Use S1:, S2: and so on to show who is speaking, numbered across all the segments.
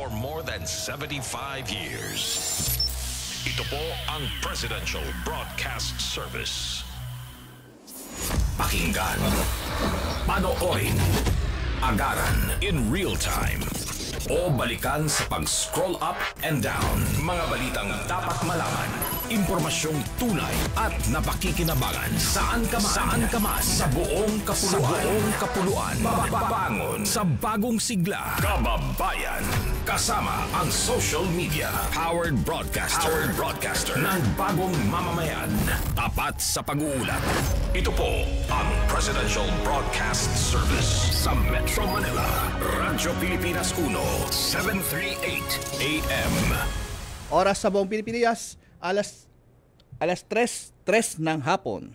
S1: for more than 75 years. Ito po ang Presidential Broadcast Service. Pakinggan, panoorin, agaran in real time, o balikan sa pag-scroll up and down. Mga balitang dapat malaman, impormasyong tunay at napakikinabangan. Saan ka man, sa buong kapuluan. Babangon sa bagong sigla. Kababayan, kasama ang social media. Powered broadcaster ng bagong mamamayan. Tapat sa pag-uulat. Ito po ang Presidential Broadcast Service sa Metro Manila. Radyo Pilipinas 1, 738 AM.
S2: Oras sa buong Pilipinas, alas 3:03 ng hapon.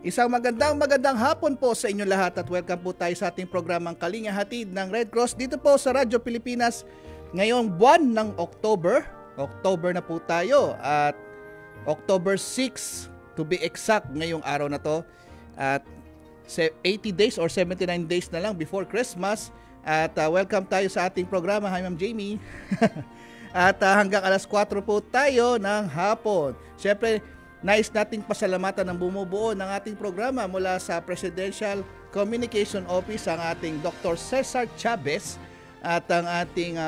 S2: Isang magandang hapon po sa inyo lahat at welcome po tayo sa ating programang Kalinga Hatid ng Red Cross dito po sa Radyo Pilipinas ngayong buwan ng October. October na po tayo at October 6 to be exact ngayong araw na to at 80 days or 79 days na lang before Christmas at welcome tayo sa ating programa. Hi Ma'am Jamie. At hanggang alas 4 po tayo ng hapon. Siyempre, nais nating pasalamatan ng bumubuo ng ating programa mula sa Presidential Communication Office ang ating Dr. Cesar Chavez at ang ating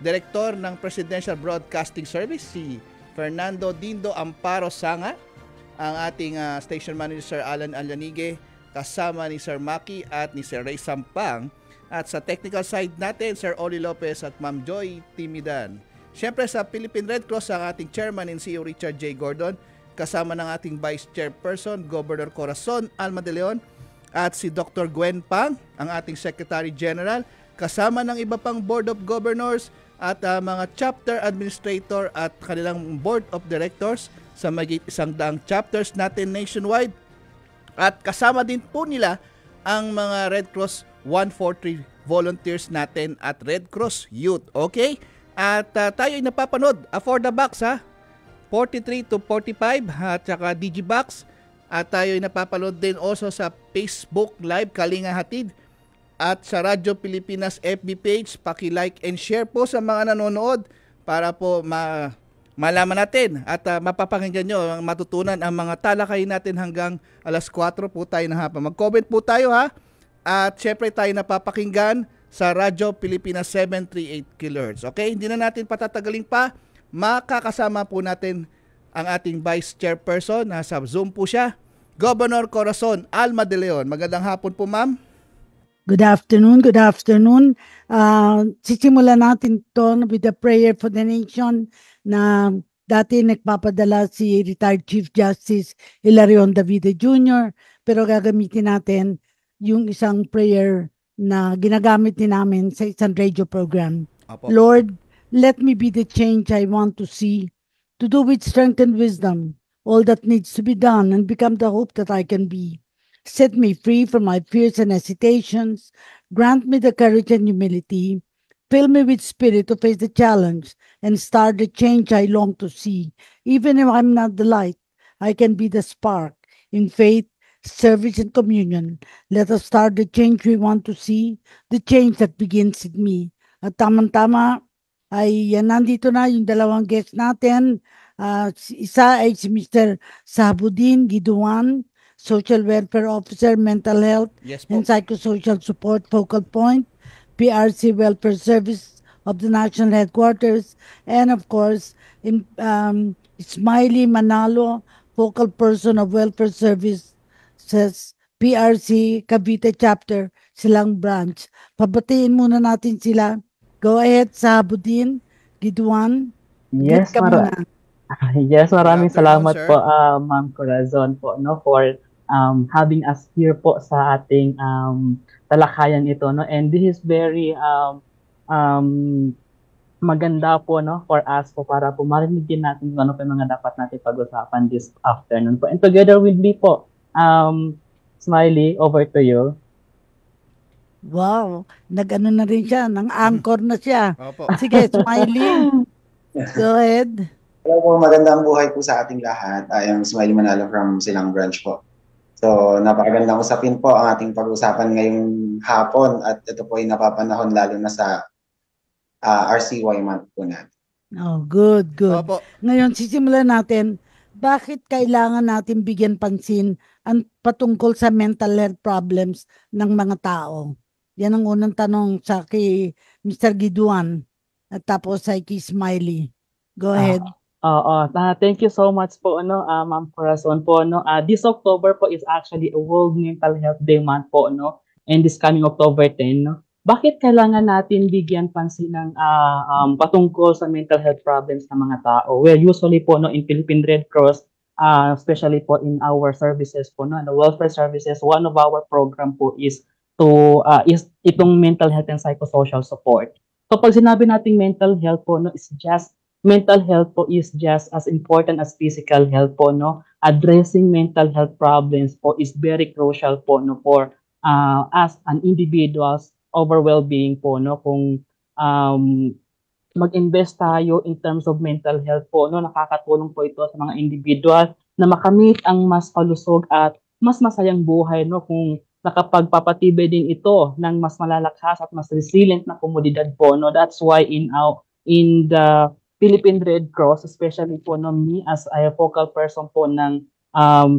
S2: Director ng Presidential Broadcasting Service si Fernando Dindo Amparo Sanga, ang ating Station Manager Sir Alan Alanigue kasama ni Sir Maki at ni Sir Ray Sampang at sa technical side natin Sir Oli Lopez at Ma'am Joy Timidan. Siyempre sa Philippine Red Cross ang ating Chairman and CEO Richard J. Gordon kasama ng ating Vice Chairperson, Governor Corazon Alma de Leon at si Dr. Gwen Pang, ang ating Secretary General, kasama ng iba pang Board of Governors at mga Chapter Administrator at kanilang Board of Directors sa mahigit 100 chapters natin nationwide. At kasama din po nila ang mga Red Cross 143 volunteers natin at Red Cross Youth. Okay? At tayo ay napapanood for the box 43 to 45 at saka Digibox at tayo ay napapanood din also sa Facebook Live Kalinga Hatid at sa Radyo Pilipinas FB page. Paki-like and share po sa mga nanonood para po malaman natin at mapapakinggan nyo, matutunan ang mga talakayin natin hanggang alas 4 po tayo ng hapon. Mag-comment po tayo at syempre tayo napapakinggan sa Radyo Pilipinas 738 kHz. Okay, hindi na natin patatagalin pa. Makakasama po natin ang ating Vice Chairperson. Nasa Zoom po siya, Governor Corazon Alma de Leon. Magandang hapon po, ma'am.
S3: Good afternoon. Sisimulan natin to with a prayer for the nation na dati nagpapadala si retired Chief Justice Hilarion Davide Jr. Pero gagamitin natin yung isang prayer na ginagamit din namin sa isang radio program. Apo. Lord, let me be the change I want to see, to do with strength and wisdom all that needs to be done and become the hope that I can be. Set me free from my fears and hesitations. Grant me the courage and humility. Fill me with spirit to face the challenge and start the change I long to see. Even if I'm not the light, I can be the spark. In faith, service, and communion, let us start the change we want to see, the change that begins with me. At tamang-tama, ay nandito na yung dalawang guest natin. Isa ay si Mr. Sahabudin Giduan, Social Welfare Officer, Mental Health and Psychosocial Support Focal Point, PRC Welfare Service of the National Headquarters, and of course, Smiley Manalo, Focal Person of Welfare Services, PRC Cavite Chapter, Silang Branch. Pabatiin muna natin sila. Go ahead, Sahabudin Giduan.
S4: Yes, maraming salamat po, Ma'am Corazon po, for having us here po sa ating talakayan ito, no. And this is very maganda po no for us po para po marinig din natin kung ano pa yung mga dapat natin pag-usapan this afternoon po. And together with me po, Smiley, over to you.
S3: Wow, nag-ano na rin siya, ng anchor na siya.
S2: Opo.
S3: Sige, Smiley, go ahead.
S5: Hello po, magandang buhay po sa ating lahat. I am Smiley Manalo from Silang Branch po. So, napakagandang usapin po ang ating pag-usapan ngayong hapon at ito po ay napapanahon lalo na sa RCY month po natin.
S3: Oh, good, good.
S2: Opo.
S3: Ngayon, sisimulan natin, bakit kailangan natin bigyan pansin ang patungkol sa mental health problems ng mga tao? Yan ang unang tanong sa kay Mr. Giduan at tapos sa kay Smiley. Go ahead.
S4: Thank you so much po Ma'am Corazon po this October po is actually a World Mental Health Day month po and this coming October 10 Bakit kailangan natin bigyan pansin ng patungkol sa mental health problems ng mga tao? Well, usually po in Philippine Red Cross, especially po in our services po the welfare services, one of our program po is itong mental health and psychosocial support. So pag sinabi nating mental health po mental health po is just as important as physical health po Addressing mental health problems po is very crucial po for as an individuals over well-being po kung mag-invest tayo in terms of mental health po nakakatulong po ito sa mga individual na makamit ang mas palusog at mas masayang buhay kung nakapagpapatibay din ito ng mas malalakas at mas resilient na komunidad po That's why in the Philippine Red Cross, especially po me as a focal person po ng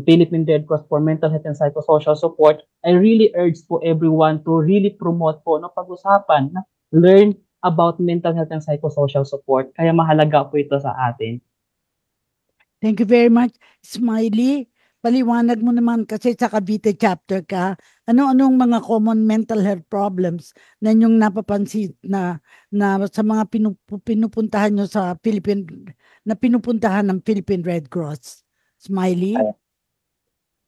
S4: Philippine Red Cross for Mental Health and Psychosocial Support, I really urge po everyone to really promote po pag-usapan learn about mental health and psychosocial support. Kaya mahalaga po ito sa atin.
S3: Thank you very much, Smiley. Paliwanag mo naman kasi sa Cavite chapter ka, ano-anong mga common mental health problems na inyong napapansin na sa mga pinupuntahan nyo sa pinupuntahan ng Philippine Red Cross? Smiley?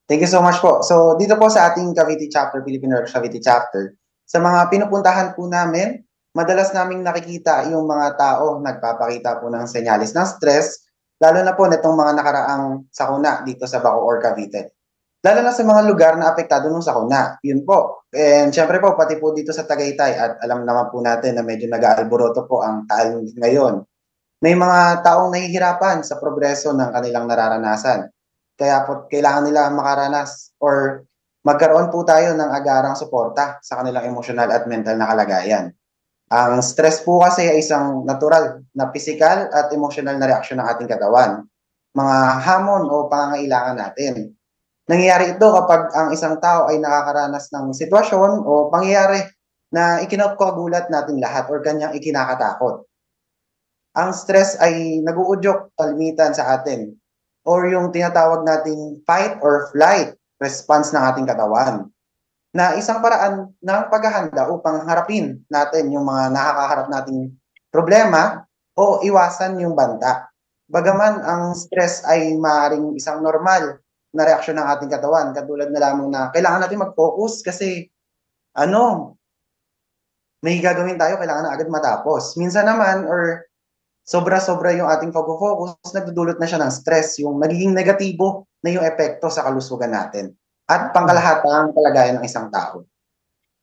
S5: Thank you so much po. So, dito po sa ating Cavite chapter, Philippine Red Cross Cavite chapter, sa mga pinupuntahan po namin, madalas naming nakikita yung mga tao nagpapakita po ng senyales ng stress, lalo na po nitong mga nakaraang sakuna dito sa Bacoor, Cavite. Lalo na sa mga lugar na apektado ng sakuna. Yun po. And syempre po, pati po dito sa Tagaytay, at alam naman po natin na medyo nag-aalboroto po ang taal ngayon. May mga taong nahihirapan sa progreso ng kanilang nararanasan. Kaya po, kailangan nila makaranas or magkaroon po tayo ng agarang suporta sa kanilang emosyonal at mental na kalagayan. Ang stress po kasi ay isang natural na physical at emotional na reaksyon ng ating katawan. Mga hamon o pangangailangan natin. Nangyayari ito kapag ang isang tao ay nakakaranas ng sitwasyon o pangyayari na ikinakagulat natin lahat o kanyang ikinakatakot. Ang stress ay nag-uudyok kalimitan sa atin or yung tinatawag nating fight or flight response ng ating katawan, na isang paraan ng paghahanda upang harapin natin yung mga nakakaharap nating problema o iwasan yung banta. Bagaman ang stress ay maaaring isang normal na reaksyon ng ating katawan, katulad na lamang na kailangan natin mag-focus kasi may gagawin tayo, kailangan na agad matapos. Minsan naman or sobra-sobra yung ating focus, nagdudulot na siya ng stress, yung nagiging negatibo na yung epekto sa kalusugan natin at pangkalahatang kalagayan ng isang tao.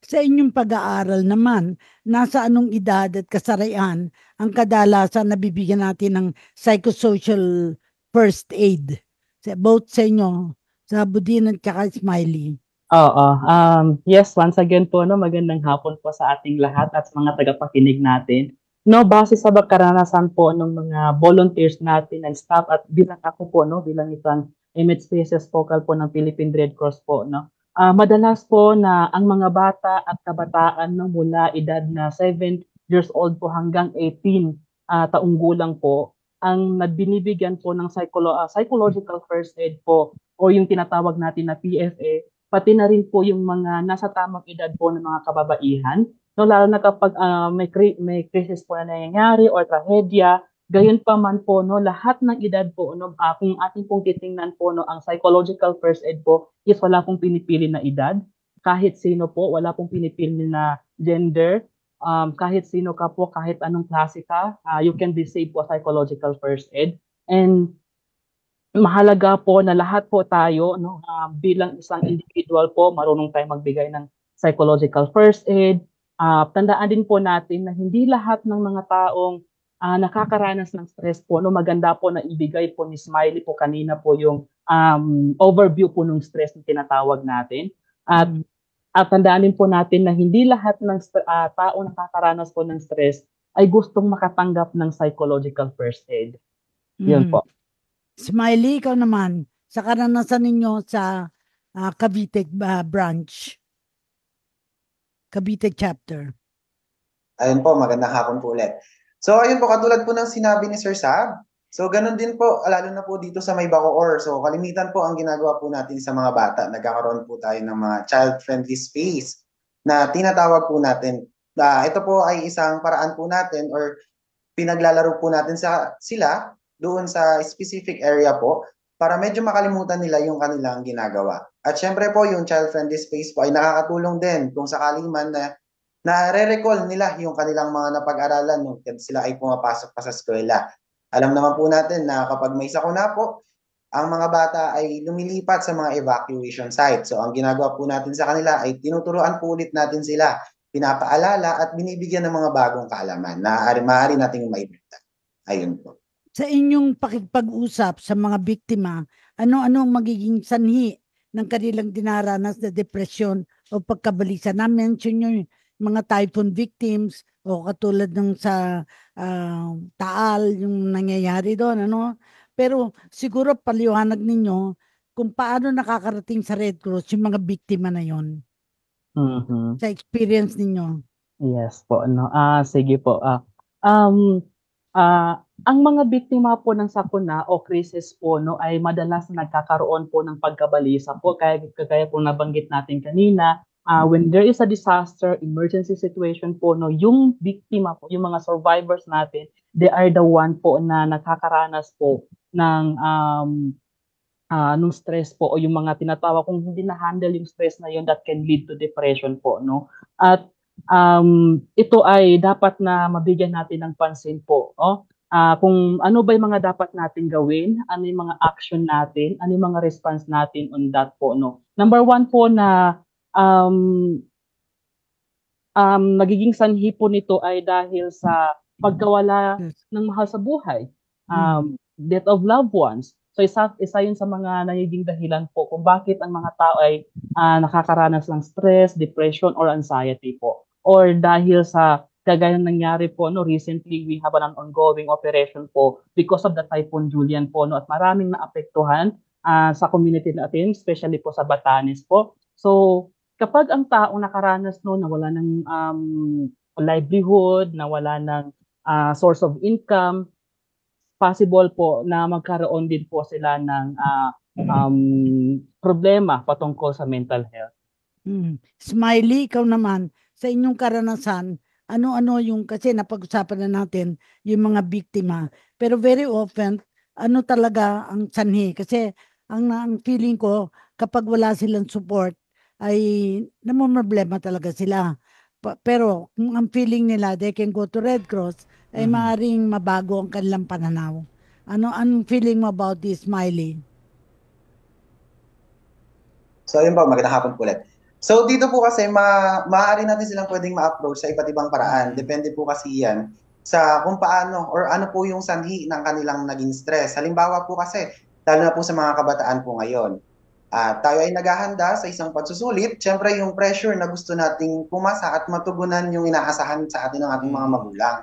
S3: Sa inyong pag-aaral naman, nasa anong edad at kasarian ang kadalasan na bibigyan natin ng psychosocial first aid? Both sa inyo, sa Budin at saka Smiley.
S4: Yes, once again po, magandang hapon po sa ating lahat at sa mga tagapakinig natin. Base sa karanasan po ng mga volunteers natin and staff at bilang ako po, bilang isang MH Spaces Focal po ng Philippine Red Cross po, madalas po na ang mga bata at kabataan mula edad na 7 years old po hanggang 18 taong gulang po, ang nagbinibigyan po ng psychological first aid po o yung tinatawag natin na PFA, pati na rin po yung mga nasa tamang edad po ng mga kababaihan. Lalo na kapag may crisis po na nangyayari or trahedya, gayon pa man po, lahat ng edad po, kung ating pong titingnan po, ang psychological first aid po is wala pong pinipili na edad. Kahit sino po, wala pong pinipili na gender, kahit sino ka po, kahit anong klase ka, you can receive po psychological first aid. And mahalaga po na lahat po tayo, no, bilang isang individual po, marunong tayong magbigay ng psychological first aid. Tandaan din po natin na hindi lahat ng mga taong nakakaranas ng stress po, no, maganda po na ibigay po ni Smiley po kanina po yung overview po ng stress na tinatawag natin. At tandaan din po natin na hindi lahat ng tao nakakaranas po ng stress ay gustong makatanggap ng psychological first aid. Yun po.
S3: Smiley, ikaw naman, sa karanasan ninyo sa Cavite branch, Cavite chapter.
S5: Ayun po, magandang hapon po ulit. So ayun po, katulad po ng sinabi ni Sir Sab, so ganun din po, lalo na po dito sa may Bacoor. So kalimitan po ang ginagawa po natin sa mga bata, nagkakaroon po tayo ng mga child-friendly space na tinatawag po natin. Ito po ay isang paraan po natin or pinaglalaro po natin sila doon sa specific area po para medyo makalimutan nila yung kanilang ginagawa. At syempre po, yung child-friendly space po ay nakakatulong din kung sakali man na nare-recall nila yung kanilang mga napag-aralan nung sila ay pumapasok pa sa eskwela. Alam naman po natin na kapag may sakuna po, ang mga bata ay lumilipat sa mga evacuation site. So ang ginagawa po natin sa kanila ay tinuturuan po ulit natin sila, pinapaalala at binibigyan ng mga bagong kaalaman na maaari nating maibigay. Ayun po.
S3: Sa inyong pakikipag-usap sa mga biktima, ano-ano ang magiging sanhi ng kanilang dinaranas na depresyon o pagkabalisa? Na-mention nyo yung mga typhoon victims o katulad ng sa Taal, yung nangyayari doon. Pero siguro paliwanag ninyo kung paano nakakarating sa Red Cross yung mga biktima na yon. Sa experience ninyo.
S4: Yes po. Sige po. Ang mga biktima po ng sakuna o krisis po, no, ay madalas na nagkakaroon po ng pagkabalisa po, kaya po nabanggit natin kanina, when there is a disaster, emergency situation po, no, yung biktima po, yung mga survivors natin, they are the one po na nakakaranas po ng nung stress po o yung mga tinatawag kung hindi na-handle yung stress na yun, that can lead to depression po, no. At ito ay dapat na mabigyan natin ng pansin po, kung ano ba yung mga dapat natin gawin, ano yung mga action natin, ano yung mga response natin on that po, no. Number one po na nagiging sanhi po nito ay dahil sa pagkawala ng mahal sa buhay, death of loved ones. So isa yun sa mga nagiging dahilan po kung bakit ang mga tao ay nakakaranas ng stress, depression, or anxiety po. Or dahil sa kagaya ng nangyari po, no, recently we have an ongoing operation po because of the Typhoon Julian po, no, at maraming naapektuhan sa community natin, especially po sa Batanes po. So kapag ang tao nakaranas no, na wala ng livelihood, na wala ng source of income, possible po na magkaroon din po sila ng problema patungkol sa mental health.
S3: Smiley, ikaw naman, sa inyong karanasan, ano-ano yung, kasi napag-usapan na natin yung mga biktima, pero very often, ano talaga ang sanhi? Kasi ang feeling ko, kapag wala silang support, ay namumroblema talaga sila. Pero kung ang feeling nila, they can go to Red Cross, ay maaaring mabago ang kanilang pananaw. Anong feeling mo about this, Smiley?
S5: So yun po, magandang hapon po ulit. So dito po kasi maaari natin silang pwedeng ma-approach sa iba't ibang paraan. Depende po kasi yan sa kung paano or ano po yung sanhi ng kanilang naging stress. Halimbawa po kasi, lalo na po sa mga kabataan po ngayon, tayo ay naghahanda sa isang pagsusulit. Siyempre yung pressure na gusto nating pumasa at matugunan yung inaasahan sa atin ng ating mga magulang.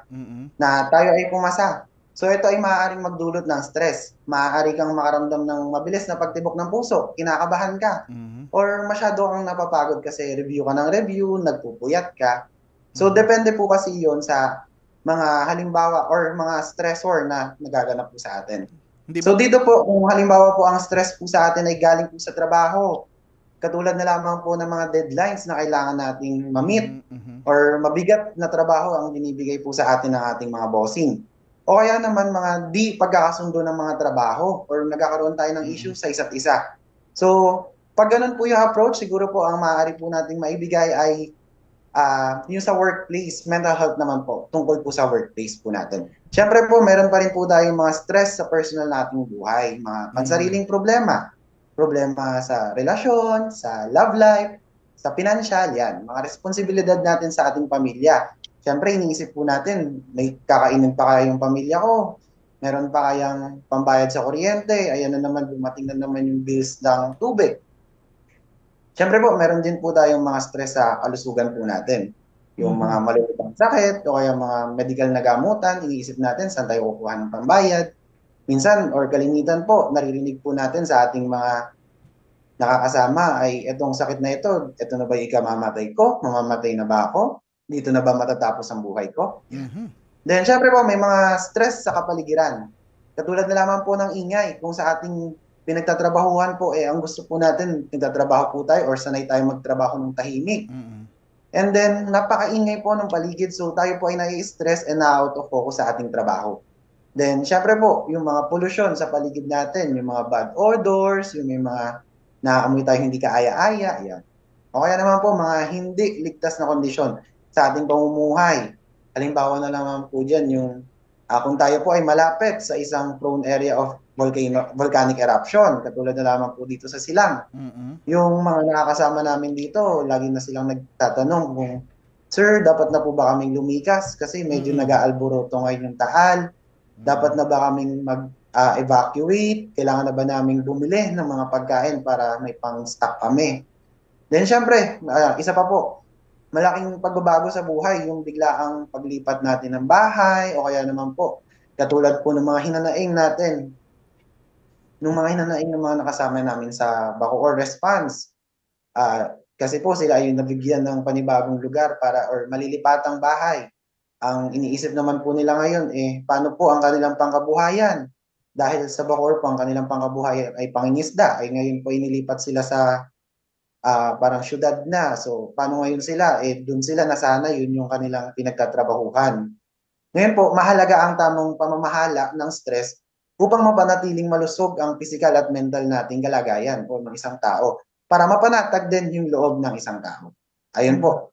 S5: Na tayo ay pumasa. So ito ay maaaring magdulot ng stress. Maaari kang makaramdam ng mabilis na pagtibok ng puso, kinakabahan ka. Or masyado kang napapagod kasi review ka ng review, nagpupuyat ka. So depende po kasi yon sa mga halimbawa or mga stressor na nagaganap po sa atin. So dito po, kung halimbawa po ang stress po sa atin ay galing po sa trabaho, katulad na lamang po ng mga deadlines na kailangan nating ma-meet or mabigat na trabaho ang binibigay po sa atin ng ating mga bossing. O kaya naman mga di pagkakasundo ng mga trabaho or nagkakaroon tayo ng issue sa isa't isa. So, pag ganun po yung approach, siguro po ang maaari po nating maibigay ay yung sa workplace, mental health naman po, tungkol po sa workplace po natin. Siyempre po, meron pa rin po tayong mga stress sa personal nating buhay, mga pansariling problema. Problema sa relasyon, sa love life, sa financial, yan. Mga responsibilidad natin sa ating pamilya. Siyempre, iniisip po natin, may kakainin pa kaya yung pamilya ko, meron pa kayang pambayad sa kuryente, ayan na naman, dumating na naman yung bills ng tubig. Siyempre po, meron din po tayong mga stress sa kalusugan po natin. Yung mga malulubang sakit o kaya mga medical na gamutan, iniisip natin saan tayo kukuha ng pambayad. Minsan or kalimitan po, naririnig po natin sa ating mga nakakasama ay itong sakit na ito na ba ikamamatay ko? Mamamatay na ba ako? Dito na ba matatapos ang buhay ko? Then syempre po, may mga stress sa kapaligiran. Katulad na lamang po ng ingay. Kung sa ating pinagtatrabahuhan po, ang gusto po natin, nagtatrabaho po tayo or sanay tayo magtrabaho ng tahimik. And then, napakaingay po ng paligid. So, tayo po ay nai-stress and na-out of focus sa ating trabaho. Then, syempre po, yung mga pollution sa paligid natin, yung mga bad odors, yung may mga naaamoy tayo hindi kaaya-aya, yan. O kaya naman po, mga hindi ligtas na kondisyon sa ating pamumuhay. Halimbawa na naman po dyan, yung kung tayo po ay malapit sa isang prone area of volcanic eruption, katulad na lamang po dito sa Silang. Yung mga nakakasama namin dito, lagi na silang nagtatanong kung, Sir, dapat na po ba kaming lumikas? Kasi medyo nag-aalboroto ngayon yung Taal. Dapat na ba kaming mag-evacuate? Kailangan na ba naming bumili ng mga pagkain para may pang-stock kami? Then syempre, isa pa po, malaking pagbabago sa buhay, yung biglaang paglipat natin ng bahay o kaya naman po, katulad po ng mga hinanaing natin, ng mga nakasama namin sa Bacoor Response. Kasi po sila ay nabigyan ng panibagong lugar para or malilipatang bahay. Ang iniisip naman po nila ngayon, paano po ang kanilang pangkabuhayan? Dahil sa Bacoor po, ang kanilang pangkabuhayan ay pangingisda, ay ngayon po inilipat sila sa parang syudad na. So, paano ngayon sila? Doon sila nasanay, yun yung kanilang pinagtatrabahuhan. Ngayon po, mahalaga ang tamang pamamahala ng stress upang mapanatiling malusog ang physical at mental nating kalagayan o ng isang tao para mapanatag din yung loob ng isang tao. Ayun po.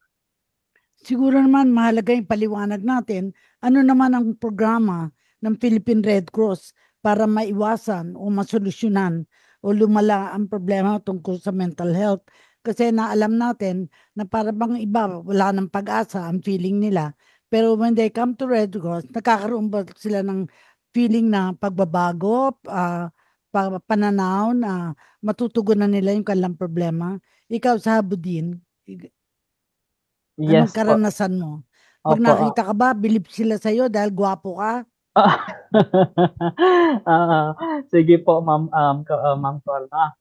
S3: Siguro naman mahalaga yung paliwanag natin ano naman ang programa ng Philippine Red Cross para maiwasan o masolusyonan o lumala ang problema tungkol sa mental health. Kasi naalam natin na para bang iba wala ng pag-asa ang feeling nila. Pero when they come to Red Cross, nakakaroon ba sila ng feeling na pagbabago, pananaw na matutugunan nila yung kanilang problema? Ikaw sa Habudin, anong
S4: Yes po.
S3: karanasan mo? Pag
S4: Opo.
S3: nakita ka ba, bilib sila sa'yo dahil gwapo ka?
S4: Sige po, Ma'am Torna.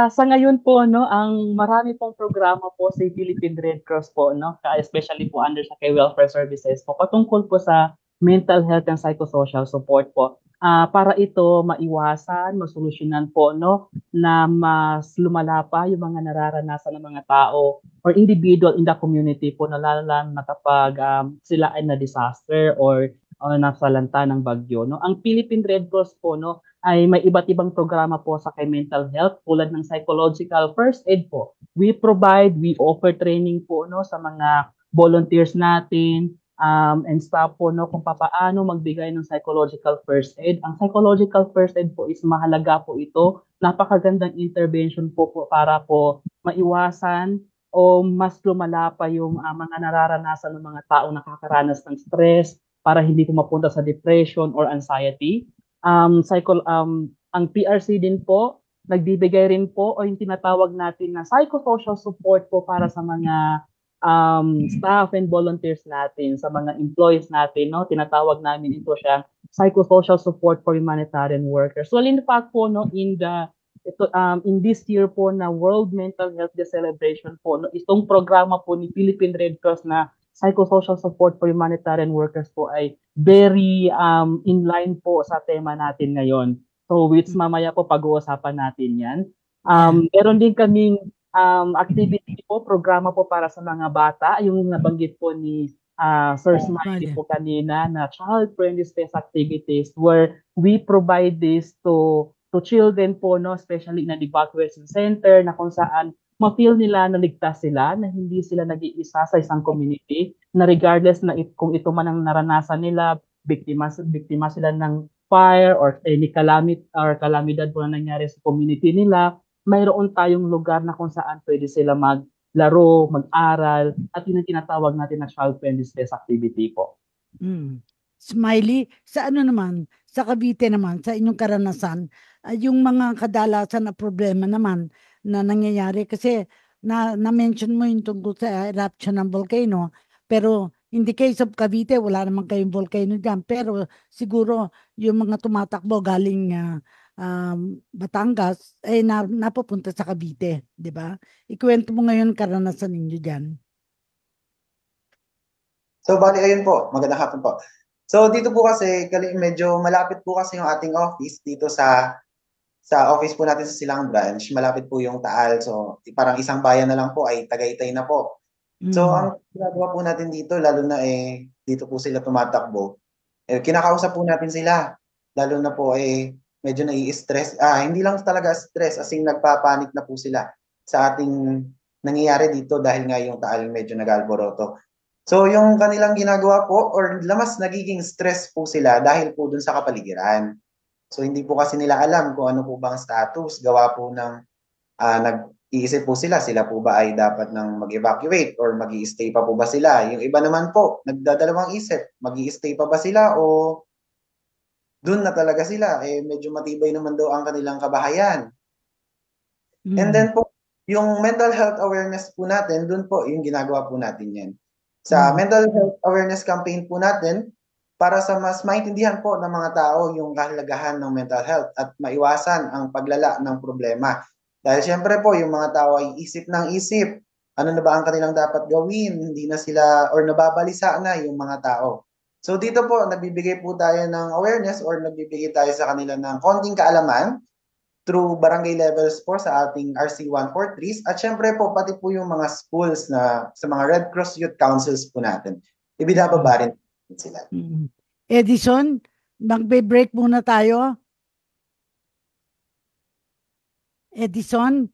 S4: Sa ngayon po, no, ang marami pong programa po sa Philippine Red Cross po, no, especially po under sa Welfare Services po, patungkol po sa mental health and psychosocial support po. Para ito maiwasan, masolusyonan po, no, na mas lumala pa yung mga nararanasan ng mga tao or individual in the community po, na lalo na kapag sila ay na-disaster or nasalanta ng bagyo, no. Ang Philippine Red Cross po, no, ay may iba't ibang programa po sa kay mental health tulad ng psychological first aid po. We offer training po, no, sa mga volunteers natin and staff po, no, kung paano magbigay ng psychological first aid. Ang psychological first aid po is mahalaga po ito. Napakagandang intervention po para po maiwasan o mas lumala pa yung mga nararanasan ng mga tao nakakaranas ng stress, para hindi po mapunta sa depression or anxiety. Ang PRC din po, nagbibigay rin po o yung tinatawag natin na psychosocial support po para sa mga staff and volunteers natin, sa mga employees natin, no? Tinatawag namin ito siya psychosocial support for humanitarian workers. So in fact po, no, in this year po na World Mental Health Day celebration po, no, itong programa po ni Philippine Red Cross na psychosocial support for humanitarian workers po ay very in line po sa tema natin ngayon. So which mamaya po pag-uusapan natin yan. Meron din kaming activity po, programa po para sa mga bata, yung nabanggit po ni Sir Smiley po kanina na child-friendly space activities where we provide this to children po, no, especially in an evacuation center na kung saan ma-feel nila na ligtas sila, na hindi sila nag-iisa sa isang community, na regardless na kung ito man ang naranasan nila, biktima sila ng fire or any kalamidad po na nangyari sa community nila, mayroon tayong lugar na kung saan pwede sila maglaro, mag-aral, at yun ang tinatawag natin na child-friendly space activity po.
S3: Smiley, sa ano naman, sa Cavite naman, sa inyong karanasan, yung mga kadalasan na problema naman na nangyayari kasi na-mention mo yung tungkol sa eruption ng volcano, pero in the case of Cavite, wala naman kayong volcano dyan, pero siguro yung mga tumatakbo galing Batangas ay napupunta sa Cavite, di ba? Ikwento mo ngayon karanasan ninyo dyan.
S5: So, bali, ayun po. Magandang hapon po. So, dito po kasi, medyo malapit po kasi yung ating office dito sa office po natin sa Silang Branch. Malapit po yung Taal. So, parang isang bayan na lang po ay Tagaytay na po. So, ang ginagawa po natin dito, lalo na dito po sila tumatakbo. Kinakausap po natin sila. Lalo na po medyo nai-stress. Hindi lang talaga stress, as in nagpapanik na po sila sa ating nangyayari dito dahil nga yung Taal medyo nag-alboroto. So, yung kanilang ginagawa po, or mas nagiging stress po sila dahil po dun sa kapaligiran. So, hindi po kasi nila alam kung ano po bang status. Gawa po ng nag-iisip po sila po ba ay dapat nang mag-evacuate or mag-i-stay pa po ba sila? Yung iba naman po, nagdadalawang isip, mag-i-stay pa ba sila o dun na talaga sila? Medyo matibay naman daw ang kanilang kabahayan. And then po, yung mental health awareness po natin, dun po, yung ginagawa po natin yan. Sa mental health awareness campaign po natin, para sa mas maintindihan po ng mga tao yung kahalagahan ng mental health at maiwasan ang paglala ng problema. Dahil syempre po, yung mga tao ay isip ng isip. Ano na ba ang kanilang dapat gawin? Hindi na sila, or nababalisa na yung mga tao. So dito po, nagbibigay po tayo ng awareness or nagbibigay tayo sa kanila ng konting kaalaman through barangay levels po sa ating RC143s at syempre po pati po yung mga schools na sa mga Red Cross Youth Councils po natin. Ibinababa rin sila.
S3: Edison, magbe-break muna tayo. Edison?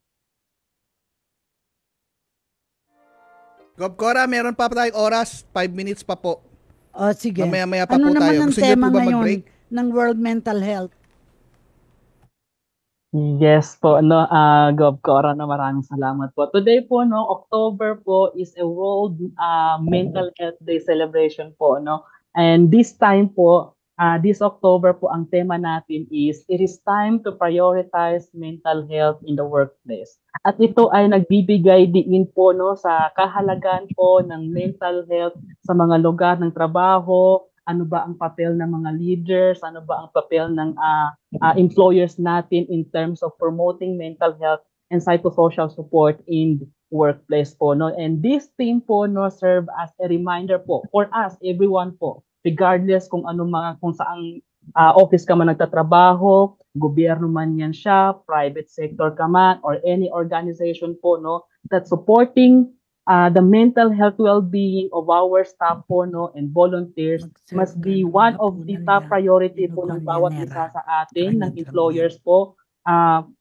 S2: Gob Cora, meron pa tayong oras, 5 minutes pa po.
S3: Sige.
S2: Mamaya-maya pa
S3: ano
S2: po tayo.
S3: Ano naman ang
S2: Gusto niyo
S3: tema
S2: po ba
S3: ngayon
S2: mag-break?
S3: ng World Mental Health?
S4: Yes po, Gov Cora, maraming salamat po. Today po, October po is a World Mental Health Day celebration po, And this time po, this October po, ang tema natin is, it is time to prioritize mental health in the workplace. At ito ay nagbibigay din po, sa kahalagan po ng mental health sa mga lugar ng trabaho. Ano ba ang papel ng mga leaders? Ano ba ang papel ng employers natin in terms of promoting mental health and psychosocial support in the workplace po, And this theme po, serve as a reminder po for us, everyone po, regardless kung kung saang office ka man nagtatrabaho, gobyerno man yan siya, private sector ka man, or any organization po, that supporting the mental health well-being of our staff po, and volunteers must be one of the top priority po ng bawat isa sa atin, ng employers po.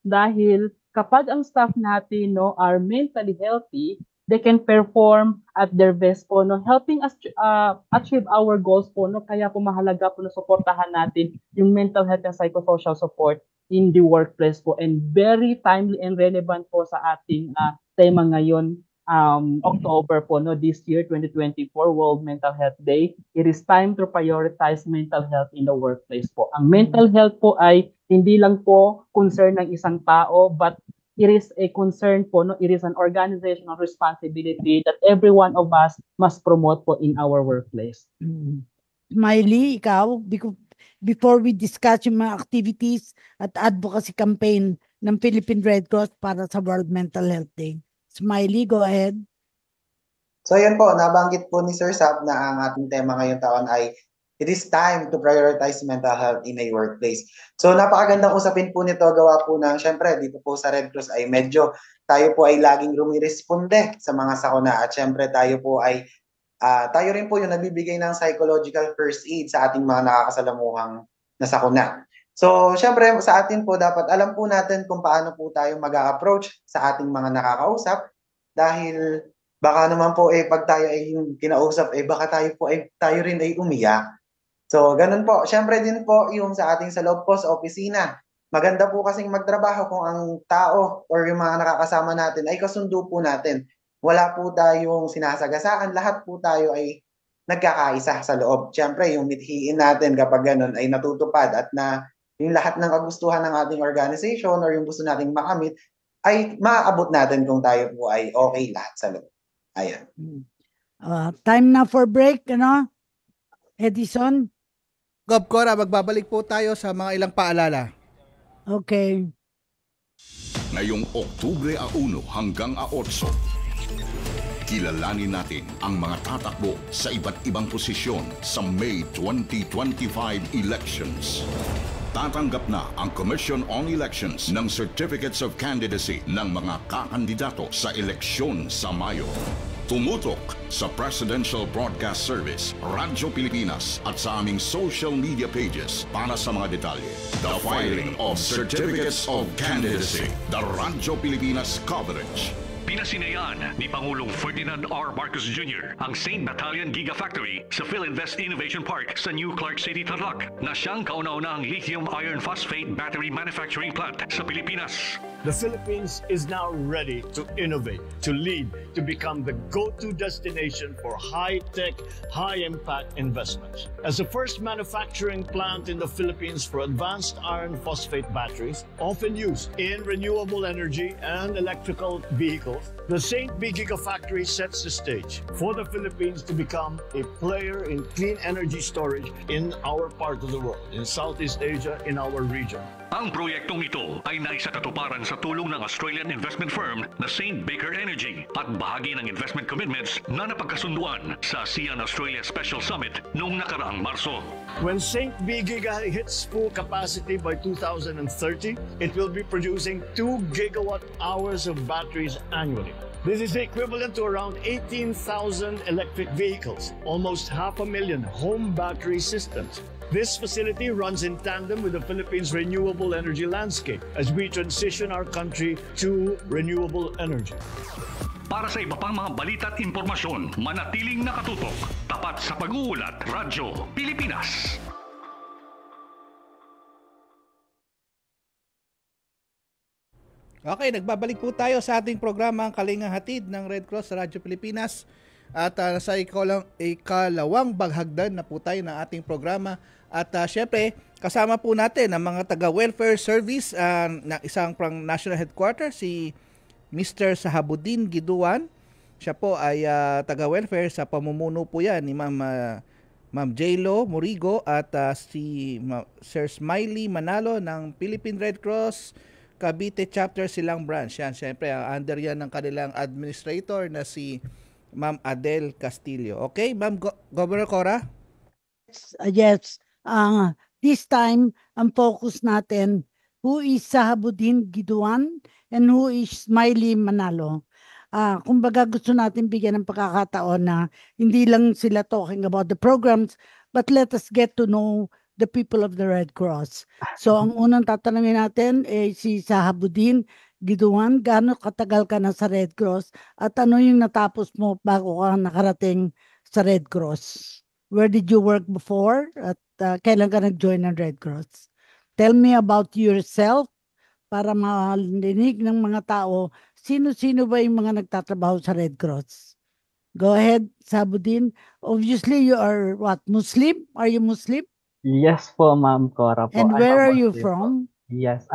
S4: Dahil kapag ang staff natin are mentally healthy, they can perform at their best po, helping us achieve our goals po. Kaya po mahalaga po na suportahan natin yung mental health and psychosocial support in the workplace po. And very timely and relevant po sa ating tema ngayon, October po, this year, 2024, World Mental Health Day. It is time to prioritize mental health in the workplace po. Ang mental health po ay hindi lang po concern ng isang tao, but it is a concern po, it is an organizational responsibility that every one of us must promote po in our workplace.
S3: Smiley, ikaw, before we discuss yung mga activities at advocacy campaign ng Philippine Red Cross para sa World Mental Health Day. Smiley, go ahead.
S5: So yun po, nabanggit po ni Sir Sab na ang ating tema ngayong taon ay it is time to prioritize mental health in a workplace. So napakagandang usapin po nito, gawa po ng, syempre, dito po sa Red Cross ay medyo tayo po ay laging rumiresponde sa mga sakuna at syempre tayo po ay, tayo rin po yung nagbibigay ng psychological first aid sa ating mga nakakasalamuhang na sakuna. So, syempre sa atin po dapat alam po natin kung paano po tayo mag-a-approach sa ating mga nakakausap dahil baka naman po pag tayo ay yung kinausap baka tayo rin ay umiyak. So, ganun po. Syempre din po yung sa ating sa loob po sa opisina. Maganda po kasing magtrabaho kung ang tao or yung mga nakakasama natin ay kasundo po natin. Wala po tayong sinasagasaan, lahat po tayo ay nagkakaisa sa loob. Syempre, yung mithiin natin kapag ganun ay natutupad at na yung lahat ng kagustuhan ng ating organization or yung gusto nating makamit ay maaabot natin kung tayo po ay okay lahat sa loob. Ayan.
S3: Time na for break, Edison?
S2: Gob Cora, magbabalik po tayo sa mga ilang paalala.
S3: Okay.
S1: Ngayong Oktubre 1 hanggang 8, kilalanin natin ang mga tatakbo sa iba't ibang posisyon sa May 2025 elections. Tatanggap na ang Commission on Elections ng Certificates of Candidacy ng mga kakandidato sa eleksyon sa Mayo. Tumutok sa Presidential Broadcast Service, Radyo Pilipinas at sa aming social media pages para sa mga detalye. The filing of Certificates of Candidacy, the Radyo Pilipinas coverage.
S6: Pinasinayaan ni Pangulong Ferdinand R. Marcos Jr. ang St. Battalion Gigafactory sa PhilInvest Innovation Park sa New Clark City, Tarlac na siyang kauna-unahang lithium iron phosphate battery manufacturing plant sa Pilipinas.
S7: The Philippines is now ready to innovate, to lead, to become the go-to destination for high-tech, high-impact investments. As the first manufacturing plant in the Philippines for advanced iron phosphate batteries, often used in renewable energy and electrical vehicles, the St. B Gigafactory sets the stage for the Philippines to become a player in clean energy storage in our part of the world, in Southeast Asia, in our region.
S6: Ang proyektong ito ay naisakatuparan sa tulong ng Australian investment firm na St. Baker Energy at bahagi ng investment commitments na napagkasunduan sa ASEAN Australia Special Summit noong nakaraang Marso.
S7: When St. B Giga hits full capacity by 2030, it will be producing 2 gigawatt hours of batteries annually. This is equivalent to around 18,000 electric vehicles, almost 500,000 home battery systems. This facility runs in tandem with the Philippines' renewable energy landscape as we transition our country to renewable energy.
S6: Para sa iba pang mga balita at impormasyon, manatiling nakatutok. Tapat sa pag-uulat, Radyo Pilipinas.
S2: Okay, nagbabalik po tayo sa ating programa ang Kalingang Hatid ng Red Cross sa Radyo Pilipinas. At sa ikalawang baghagdan na po tayo ng ating programa. At syempre, kasama po natin ang mga taga-welfare service na isang national headquarters, si Mr. Sahabuddin Giduan. Siya po ay taga-welfare sa pamumuno po yan ni Ma'am J.Lo Morigo at si Sir Smiley Manalo ng Philippine Red Cross Cavite Chapter Silang Branch. Yan, syempre, under yan ng kanilang administrator na si Ma'am Adele Castillo. Okay, Ma'am Governor Cora?
S3: Yes. This time, ang focus natin, who is Sahabuddin Giduan and who is Smiley Manalo. Kumbaga gusto natin bigyan ng pagkakataon na hindi lang sila talking about the programs, but let us get to know the people of the Red Cross. So, ang unang tatanungin natin ay si Sahabuddin Giduan, gaano katagal ka na sa Red Cross at ano yung natapos mo bago ka nakarating sa Red Cross? Where did you work before at kailan ka nag-join ng Red Cross? Tell me about yourself para marinig ng mga tao sino-sino ba yung mga nagtatrabaho sa Red Cross. Go ahead, Sahabuddin. Obviously, you are what, Muslim? Are you Muslim?
S4: Yes po, Ma'am Cora po.
S3: And where are you from?
S4: Yes.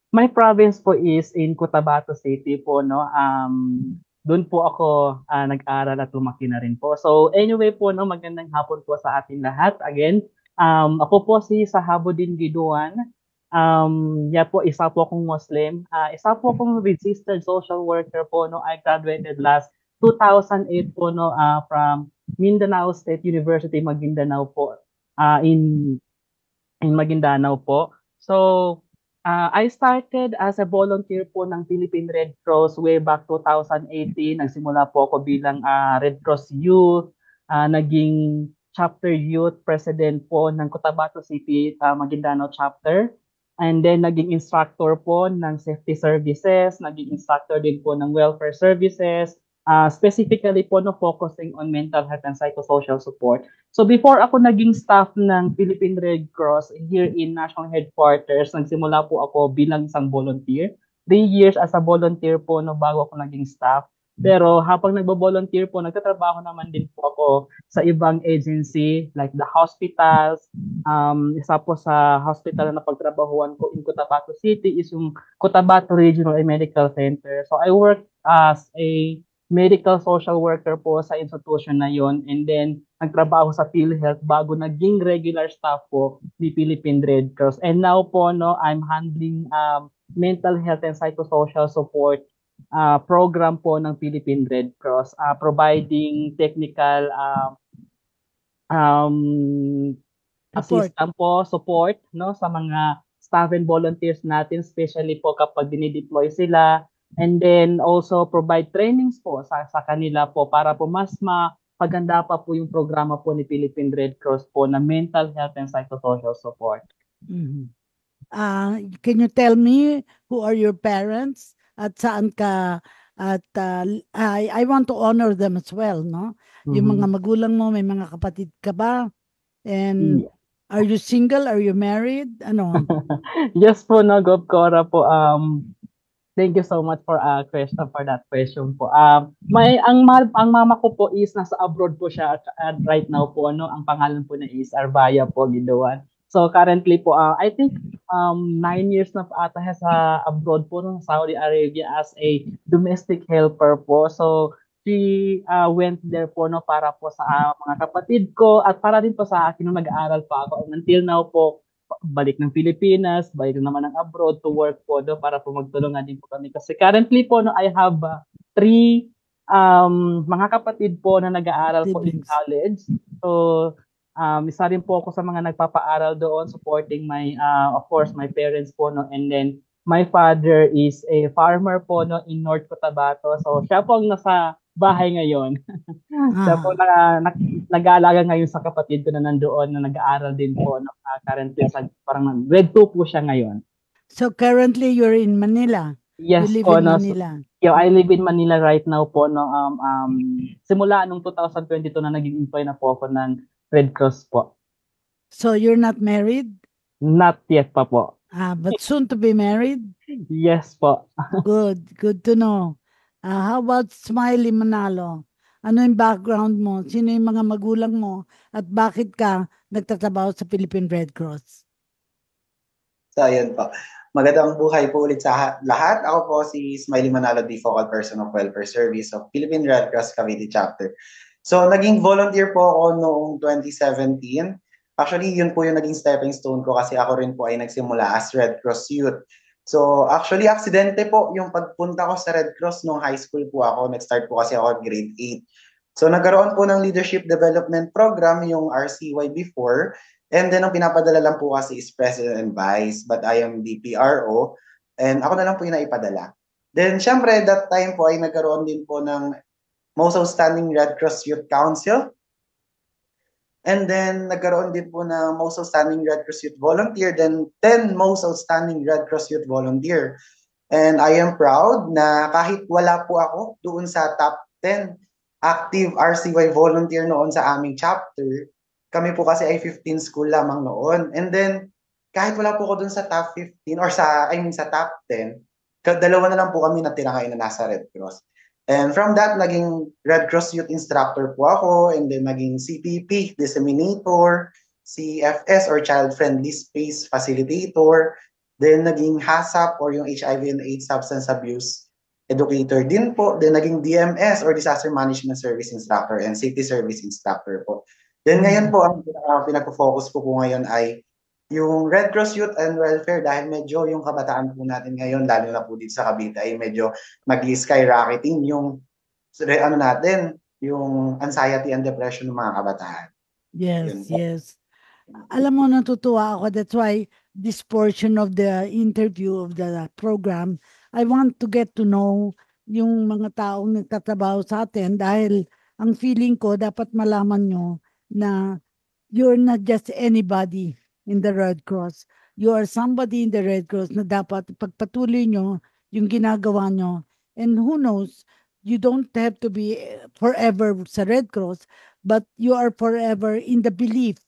S4: My province po is in Cotabato City po, no. Doon po ako nag-aral at lumaki na rin po. So anyway po, no, magandang hapon po sa ating lahat. Again, ako po si Sahabuddin Giduan. Po, isa po akong Muslim. Isa po akong registered social worker po, no. I graduated last 2008 po, no, from Mindanao State University, Maguindanao po. In Maguindanao po. So, I started as a volunteer po ng Philippine Red Cross way back 2018. Nagsimula po ako bilang Red Cross Youth, naging chapter youth president po ng Cotabato City Maguindanao chapter. And then naging instructor po ng safety services, naging instructor din po ng welfare services, specifically po no focusing on mental health and psychosocial support. So before ako naging staff ng Philippine Red Cross here in National Headquarters, nagsimula po ako bilang isang volunteer. 3 years as a volunteer po no bago ako naging staff. Pero habang nagbo-volunteer po, nagtatrabaho naman din po ako sa ibang agency like the hospitals. Isa po sa hospital na pagtrabahuan ko in Cotabato City is yung Cotabato Regional and Medical Center. So I work as a medical social worker po sa institution na yon, and then nagtrabaho sa PhilHealth bago naging regular staff po ni Philippine Red Cross. And now po no, I'm handling mental health and psychosocial support program po ng Philippine Red Cross, providing technical assistance po, support no sa mga staff and volunteers natin, especially po kapag dinideploy sila, and then also provide trainings po sa kanila po para po mas mapaganda pa po yung programa po ni Philippine Red Cross po na mental health and psychosocial support.
S3: Mhm. Can you tell me who are your parents at saan ka at I want to honor them as well, no? Yung mga magulang mo, may mga kapatid ka ba? And are you single? Are you married? Ano?
S4: Yes po no, Gov Cora po. Thank you so much for that question po. Ang mama ko po is nasa abroad po siya right now po, no. Ang pangalan po niya is Arvaya po Gidoan. So currently po, I think 9 years na ata sa abroad po ng Saudi Arabia as a domestic helper po. So she went there po no para po sa mga kapatid ko at para din po sa akin nung nag-aaral pa ako. And until now po, balik ng Pilipinas, balik naman ng abroad to work po do para po magtulungan din po kami. Kasi currently po no, I have 3 mga kapatid po na nag-aaral po in college. So isa rin po ako sa mga nagpapaaral doon, supporting my of course my parents po no, and then my father is a farmer po no in North Cotabato. So siya po ang nasa bahay ngayon. Siya po nag-aalaga ngayon sa kapatid ko na nandoon na nag-aaral din po no, currently parang grade 2 po siya ngayon.
S3: So currently you're in Manila.
S4: Yes
S3: you live
S4: po
S3: in
S4: no.
S3: Manila.
S4: So, I live in Manila right now po no. Simula nung 2022 na naging employee na po ako ng Red Cross po.
S3: So you're not married?
S4: Not yet pa po.
S3: But soon to be married?
S4: Yes po.
S3: Good to know. How about Smiley Manalo? Ano yung background mo? Sino yung mga magulang mo? At bakit ka nagtatrabaho sa Philippine Red Cross?
S5: So, ayun po. Magandang buhay po ulit sa lahat. Ako po si Smiley Manalo, the Focal Person of Welfare Service of Philippine Red Cross Cavite Chapter. So, naging volunteer po ako noong 2017. Actually, yun po yung naging stepping stone ko kasi ako rin po ay nagsimula as Red Cross Youth. So, actually, aksidente po yung pagpunta ko sa Red Cross nung high school po ako. Nag-start po kasi ako grade 8. So, nagkaroon po ng Leadership Development Program, yung RCY before. And then, ang pinapadala lang po kasi is President and Vice. But I am the PRO. And ako na lang po yung naipadala. Then, syempre, that time po ay nagkaroon din po ng Most Outstanding Red Cross Youth Council. And then, nagkaroon din po na Most Outstanding Red Cross Youth Volunteer, then 10 Most Outstanding Red Cross Youth Volunteer. And I am proud na kahit wala po ako doon sa top 10 active RCY volunteer noon sa aming chapter, kami po kasi ay 15 school lamang noon. And then, kahit wala po ako doon sa top 15 or sa top 10, dalawa na lang po kami natira ngayon na nasa Red Cross. And from that, naging Red Cross Youth Instructor po ako, and then naging CPP, Disseminator, CFS or Child Friendly Space Facilitator, then naging HACCP or yung HIV and AIDS Substance Abuse Educator din po, then naging DMS or Disaster Management Service Instructor and Safety Service Instructor po. Then ngayon po, ang pinag-focus po ngayon ay yung Red Cross Youth and Welfare dahil medyo yung kabataan po natin ngayon, lalo na po dito sa Cavite, ay medyo mag-skyrocketing yung yung anxiety and depression ng mga kabataan.
S3: Yes. Alam mo, natutuwa ako. That's why this portion of the interview of the program, I want to get to know yung mga taong nagtatrabaho sa atin dahil ang feeling ko, dapat malaman nyo na you're not just anybody in the Red Cross. You are somebody in the Red Cross na dapat pagpatuloy nyo yung ginagawa nyo. And who knows, you don't have to be forever sa Red Cross, but you are forever in the belief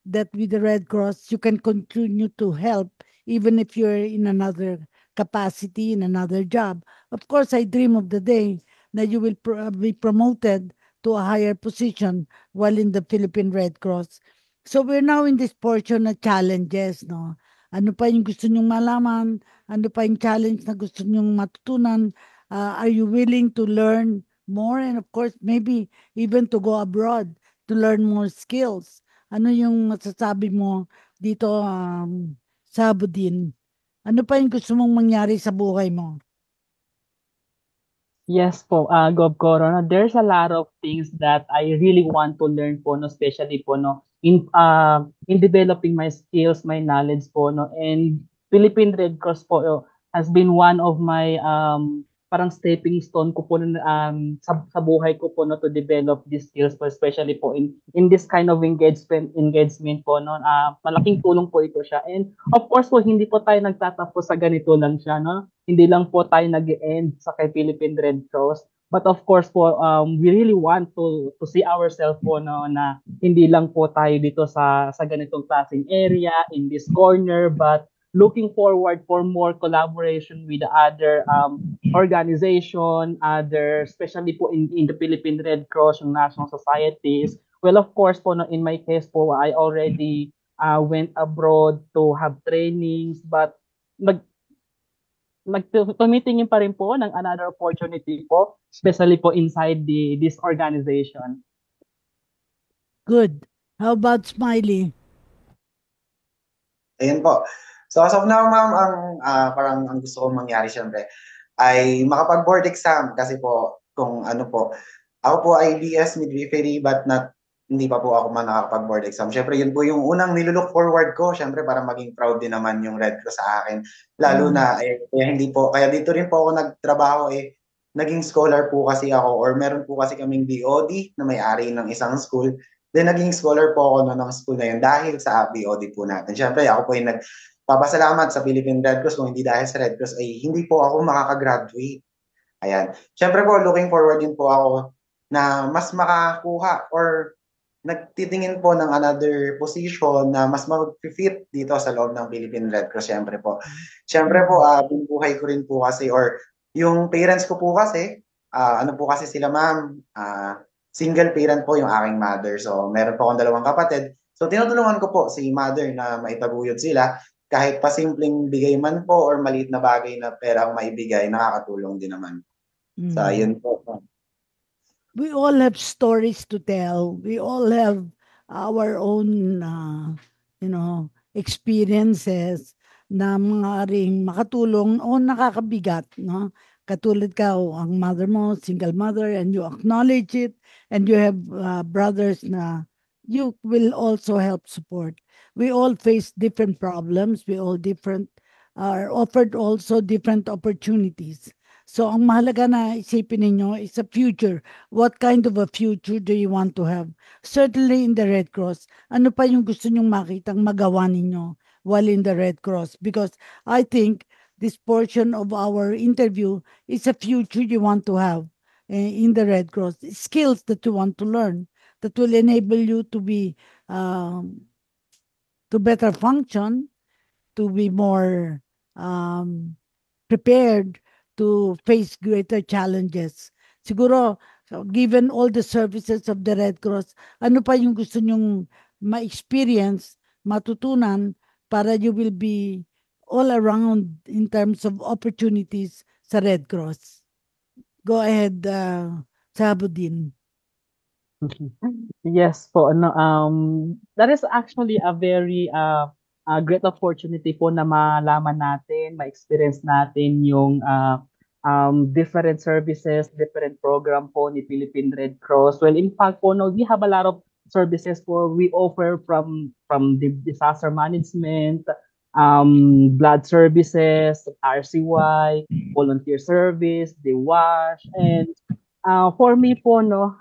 S3: that with the Red Cross, you can continue to help even if you're in another capacity, in another job. Of course, I dream of the day that you will be promoted to a higher position while in the Philippine Red Cross. So we're now in this portion na challenges, no? Ano pa yung gusto nyong malaman? Ano pa yung challenge na gusto nyong matutunan? Are you willing to learn more? And of course, maybe even to go abroad to learn more skills. Ano yung masasabi mo dito, sa Abudin? Ano pa yung gusto mong mangyari sa buhay mo?
S4: Yes po, Gov Corona, there's a lot of things that I really want to learn po, no, especially po, no, in developing my skills, my knowledge po, no, and Philippine Red Cross po has been one of my parang stepping stone ko po sa buhay ko po, no, to develop these skills po, especially po in this kind of engagement po, no. Malaking tulong po ito siya. And of course po, hindi po tayo nagtatapos sa ganito lang siya, no. Hindi lang po tayo nag-end sa kay Philippine Red Cross. But of course po, we really want to see ourselves po, no, na hindi lang po tayo dito sa ganitong klaseng area, in this corner, but looking forward for more collaboration with the other organization, especially po in the Philippine Red Cross, yung national societies. Well, of course po, no, in my case po, I already went abroad to have trainings, but tumitingin pa rin po ng another opportunity po, especially po inside this organization.
S3: Good. How about Smiley?
S5: Ayun po. So as of now, ma'am, parang ang gusto kong mangyari syempre ay makapag-board exam kasi po kung ano po, ako po ay BS midwifery but hindi pa po ako nakakapag-board exam. Syempre yun po yung unang nilulook forward ko, syempre para maging proud din naman yung Red Cross sa akin. Lalo na kaya dito rin po ako nagtrabaho naging scholar po kasi ako or meron po kasi kaming BOD na may-ari ng isang school. Then naging scholar po ako ng school na yun dahil sa BOD po natin. Syempre ako po ay nagpapasalamat sa Philippine Red Cross. Kung hindi dahil sa Red Cross ay hindi po ako makakagraduate. Ayan. Syempre po looking forward din po ako na mas makakuha or nagtitingin po ng another position na mas mag-fit dito sa loob ng Philippine Red Cross. Syempre po, buhay ko rin po kasi or yung parents ko po kasi, ano po kasi sila ma'am, single parent po yung aking mother. So meron po akong 2 kapatid. So tinutulungan ko po si mother na maitaguyod sila kahit pa simpleng bigay man po or maliit na bagay na pera ang maibigay, nakakatulong din naman. So yun po.
S3: We all have stories to tell. We all have our own, experiences na maaaring makatulong o nakakabigat, no? Katulad ka, ang mother mo, single mother, and you acknowledge it, and you have brothers na you will also help support. We all face different problems. We all are offered also different opportunities. So ang mahalaga na isipin ninyo is a future. What kind of a future do you want to have? Certainly in the Red Cross. Ano pa yung gusto nyong makitang magawa ninyo while in the Red Cross? Because I think this portion of our interview is a future you want to have in the Red Cross. Skills that you want to learn that will enable you to be to better function, to be more prepared to face greater challenges. Siguro, given all the services of the Red Cross, ano pa yung gusto nyong ma-experience, matutunan, para you will be all around in terms of opportunities sa Red Cross? Go ahead, Sabudin.
S4: Yes po, that is actually a very great opportunity po na malaman natin, ma-experience natin yung different services, different program po ni Philippine Red Cross. Well, in fact po, we have a lot of services po we offer from the disaster management, blood services, RCY, volunteer service, the WASH, and For me po, no,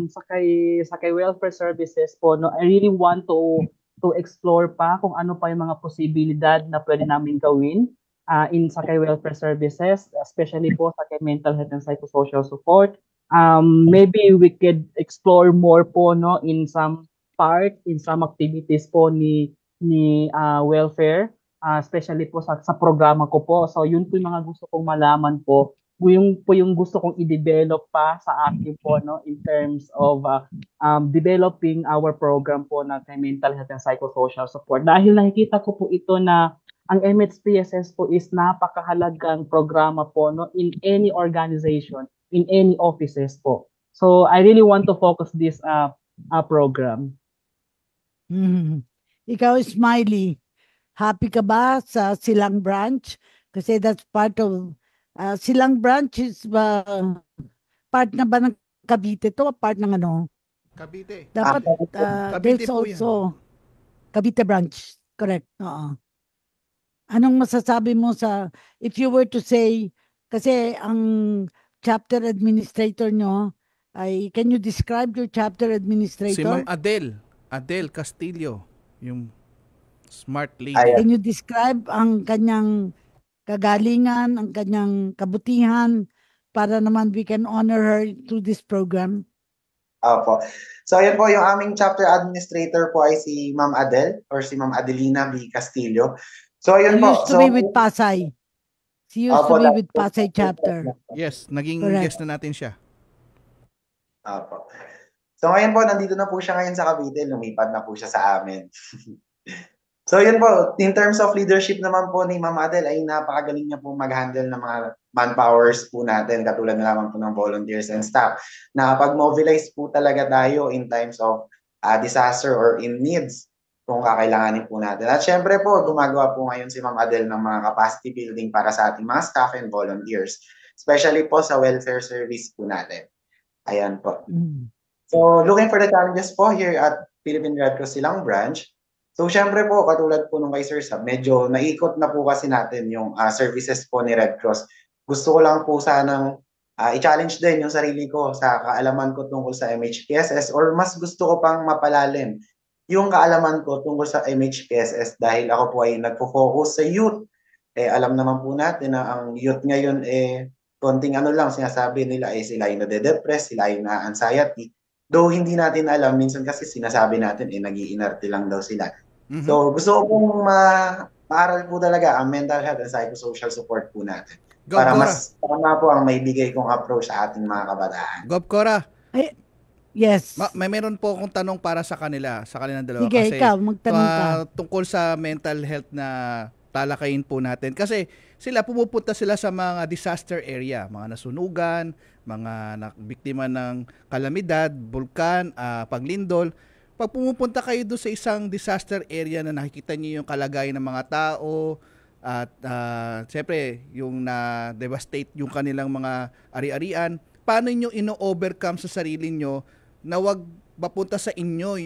S4: sa kay welfare services po, no, I really want to explore pa kung ano pa yung mga posibilidad na pwede namin gawin sa kay welfare services, especially po sa kay mental health and psychosocial support. Maybe we could explore more po, no, in some activities po ni welfare, especially po sa programa ko po. So yun po yung mga gusto kong malaman po. Yung gusto kong i-develop pa sa akin po, no, in terms of developing our program po na kay mental health and psychosocial support. Dahil nakikita ko po ito na ang MHPSS po is napakahalagang programa po, no, in any organization, in any offices po. So I really want to focus this program.
S3: Ikaw, Smiley, happy ka ba sa Silang branch? Kasi that's part of Silang branch is part na ba ng Cavite to? Part ng ano?
S2: Cavite.
S3: Dapat
S2: Cavite
S3: there's
S2: po yan.
S3: also Cavite branch. Correct. Oo. Anong masasabi mo if you were to say, kasi ang chapter administrator nyo, can you describe your chapter administrator?
S2: Si Ma'am Adele Castillo, yung smart lady.
S3: Can you describe ang kanyang kagalingan, ang kanyang kabutihan para naman we can honor her through this program?
S5: Opo. So ayan po, yung aming chapter administrator po ay si Ma'am Adele or si Ma'am Adelina B. Castillo. So ayun po.
S3: Used to be with Pasay. She used to be with Pasay chapter.
S2: Yes, naging
S3: Correct.
S2: guest na natin siya.
S5: Opo. So ngayon po, nandito na po siya ngayon sa Cavite. Lumipat na po siya sa amin. So yun po, in terms of leadership naman po ni Ma'am Adele ay napakagaling niya po mag-handle ng mga manpowers po natin, katulad na lamang po ng volunteers and staff. Nakapag-mobilize po talaga tayo in times of disaster or in needs kung kakailanganin po natin. At syempre po, gumagawa po ngayon si Ma'am Adele ng mga capacity building para sa ating mga staff and volunteers, especially po sa welfare service po natin. Ayan po. So looking for the challenges po here at Philippine Red Cross Silang Branch. So syempre po, katulad po nung kay Sir Sab, medyo naikot na po kasi natin yung services po ni Red Cross. Gusto ko lang po sanang i-challenge din yung sarili ko sa kaalaman ko tungkol sa MHPSS, or mas gusto ko pang mapalalim yung kaalaman ko tungkol sa MHPSS dahil ako po ay nagpo-focus sa youth. Alam naman po natin na ang youth ngayon konting ano lang sinasabi nila sila ay nade-depress, sila ay na-anxiety. Though hindi natin alam, minsan kasi sinasabi natin nag-iinarte lang daw sila. Mm-hmm. So gusto ko pong maaral po talaga ang mental health and psychosocial support po natin. Para mas tama po ang maibigay kong approach sa ating mga kabataan.
S2: Gob Cora.
S3: Yes.
S2: Meron po akong tanong para sa kanilang dalawa.
S3: Sige,
S2: kasi,
S3: ikaw, magtanong ka.
S2: Tungkol sa mental health na talakayin po natin. Kasi pumupunta sila sa mga disaster area, mga nasunugan, mga biktima ng kalamidad, bulkan, paglindol. Pag pumupunta kayo doon sa isang disaster area na nakikita niyo yung kalagayan ng mga tao at siyempre yung na-devastate yung kanilang mga ari-arian, paano niyo ino-overcome sa sarili niyo na wag mapunta sa inyo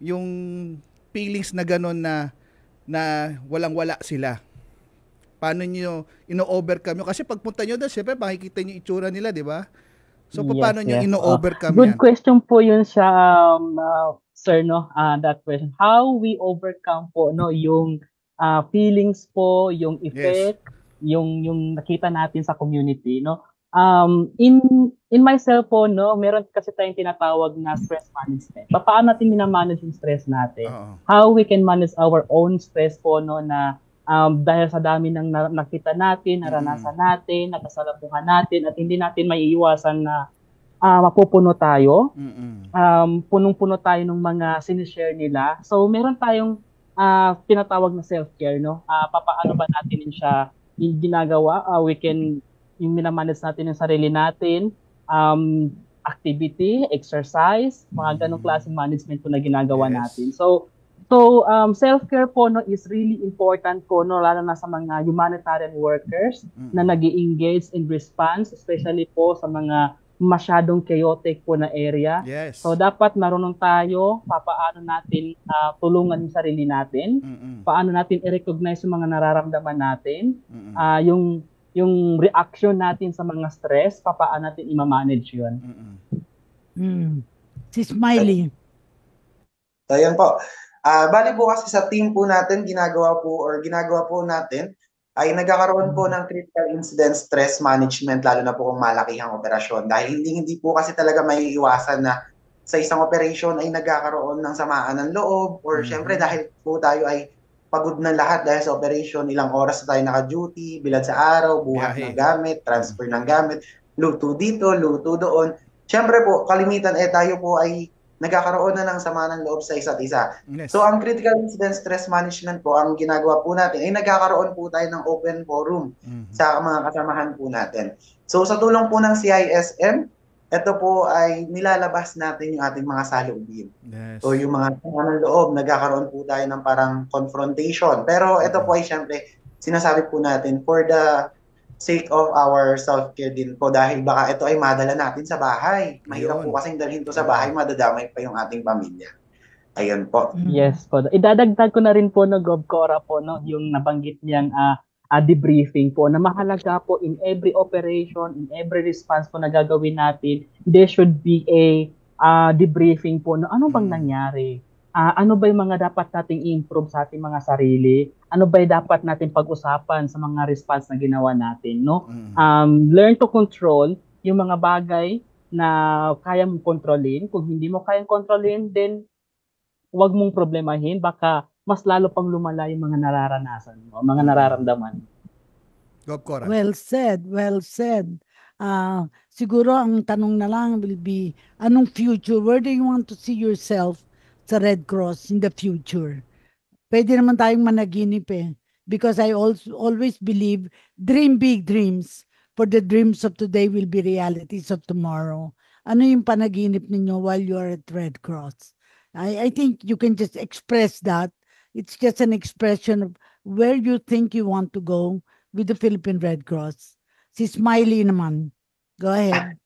S2: yung feelings na gano'n na walang-wala sila? Paano niyo ino-overcome yun? Kasi pagpunta niyo doon, siyempre makikita niyo itsura nila, di ba? So paano niyo ino-overcome yan?
S4: Good question po yun siya, sir, no? That question. How we overcome po yung feelings po, yung effect, yung nakita natin sa community, no? In myself po, no, meron kasi tayong tinatawag na stress management. Paano natin minamanage yung stress natin? How we can manage our own stress po, no, na dahil sa dami ng nakita natin, naranasan natin, nakasalamuhan natin, at hindi natin maiiwasan na mapupuno tayo. Punong-puno tayo ng mga sinishare nila. So, meron tayong tinatawag na self-care, no? Paano ba natin siya ginagawa? Yung minamanage natin yung sarili natin, activity, exercise, mga ganong klaseng management po na ginagawa natin. So self-care po, no, is really important po, no, lalo na sa mga humanitarian workers na nag-i-engage in response, especially po sa mga masyadong chaotic po na area. So dapat marunong tayo paano natin tulungan yung sarili natin, paano natin i-recognize yung mga nararamdaman natin, yung reaction natin sa mga stress, paano natin i-manage yun.
S3: Si Smiley.
S5: So, yan po. Bali po kasi sa team po natin, ginagawa po natin ay nagkakaroon po ng critical incident stress management, lalo na po kung malakihang operasyon. Dahil hindi po kasi talaga may iwasan na sa isang operation ay nagkakaroon ng samaan ng loob, or syempre dahil po tayo ay pagod na lahat dahil sa operation, ilang oras na tayo naka-duty, bilad sa araw, buhat ng gamit, transfer ng gamit, luto dito, luto doon. Syempre po, kalimitan tayo po ay nagkakaroon na ng sama ng loob sa isa't isa.
S2: Yes.
S5: So, ang critical incident stress management po, ang ginagawa po natin ay nagkakaroon po tayo ng open forum sa mga kasamahan po natin. So, sa tulong po ng CISM, ito po ay nilalabas natin yung ating mga saloobin.
S2: Yes.
S5: So, yung mga sama ng loob, nagkakaroon po tayo ng parang confrontation. Pero ito po ay syempre, sinasabi po natin for the sake of our self-care din po, dahil baka ito ay madala natin sa bahay. Mahirap po kasing dalhin to sa bahay, madadamay pa yung ating pamilya. Ayun po.
S4: Yes po. Idadagdag ko na rin po na Gov Cora po, no, yung nabanggit niyang debriefing po, na mahalaga po in every operation, in every response po na gagawin natin, there should be a debriefing po na ano bang nangyari? Ano ba yung mga dapat nating improve sa ating mga sarili? Ano ba yung dapat natin pag-usapan sa mga response na ginawa natin, no? Learn to control yung mga bagay na kaya mong kontrolin. Kung hindi mo kayang kontrolin, then huwag mong problemahin, baka mas lalo pang lumala yung mga nararanasan mo, mga nararamdaman.
S2: Gov Cora.
S3: Well said, well said. Siguro ang tanong na lang will be, anong future? Where do you want to see yourself sa Red Cross in the future? Pwede naman tayong managinip because I always believe dream big dreams, for the dreams of today will be realities of tomorrow. Ano yung panaginip ninyo while you are at Red Cross? I think you can just express that. It's just an expression of where you think you want to go with the Philippine Red Cross. Si Smiley naman. Go ahead.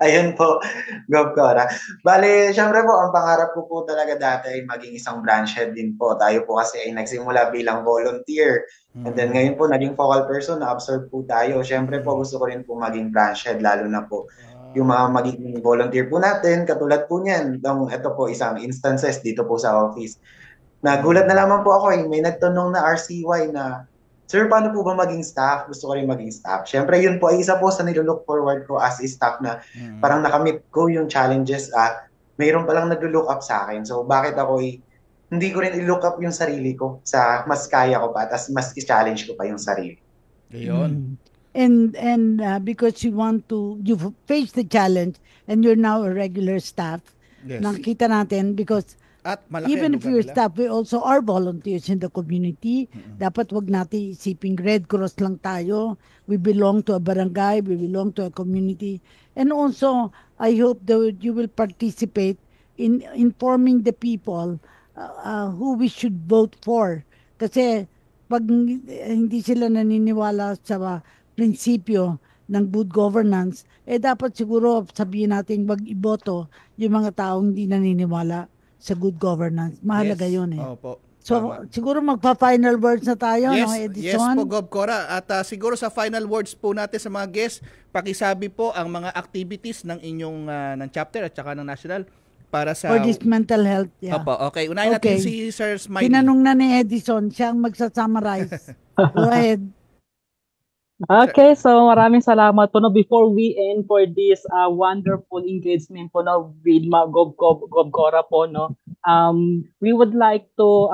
S5: Ayun po, Gov Cora. Bale, syempre po, ang pangarap ko po talaga dati ay maging isang branch head din po. Tayo po kasi ay nagsimula bilang volunteer. And then ngayon po, naging focal person, na-absorb po tayo. Syempre po, gusto ko rin po maging branch head, lalo na po yung mga magiging volunteer po natin, katulad po niyan. Ito po, isang instances dito po sa office. Nagulat na lamang po ako, may nagtanong na RCY na, Sir, paano po ba maging staff? Gusto ko rin maging staff. Siyempre, yun po ay isa po sa nilook forward ko as a staff na parang nakamit ko yung challenges. Mayroon palang nag-look up sa akin. So, bakit ako hindi ko rin i-look up yung sarili ko sa mas kaya ko pa, tas mas i-challenge ko pa yung sarili.
S2: Ayun.
S3: And because you face the challenge and you're now a regular staff, nakita natin because
S2: at malaki
S3: even if you're
S2: nila.
S3: staff, we also are volunteers in the community. Dapat wag natin isiping Red Cross lang tayo. We belong to a barangay, we belong to a community. And also, I hope that you will participate in informing the people who we should vote for. Kasi pag hindi sila naniniwala sa prinsipyo ng good governance, dapat siguro sabihin natin wag iboto yung mga taong hindi naniniwala sa good governance. Mahalaga yun
S2: Opo.
S3: So,
S2: Tama.
S3: siguro magpa-final words na tayo, no,
S2: Yes
S3: Edison?
S2: po, Gov Cora. At siguro sa final words po natin sa mga guests, pakisabi po ang mga activities ng inyong ng chapter at saka ng national para sa...
S3: For this mental health,
S2: Opo, okay. Unahin natin si Sir Smiley.
S3: Tinanong na ni Edison, siya ang magsa-summarize. Go ahead.
S4: Okay, so maraming salamat po. No, before we end for this wonderful engagement po, no, with Gov Cora po, no, we would like to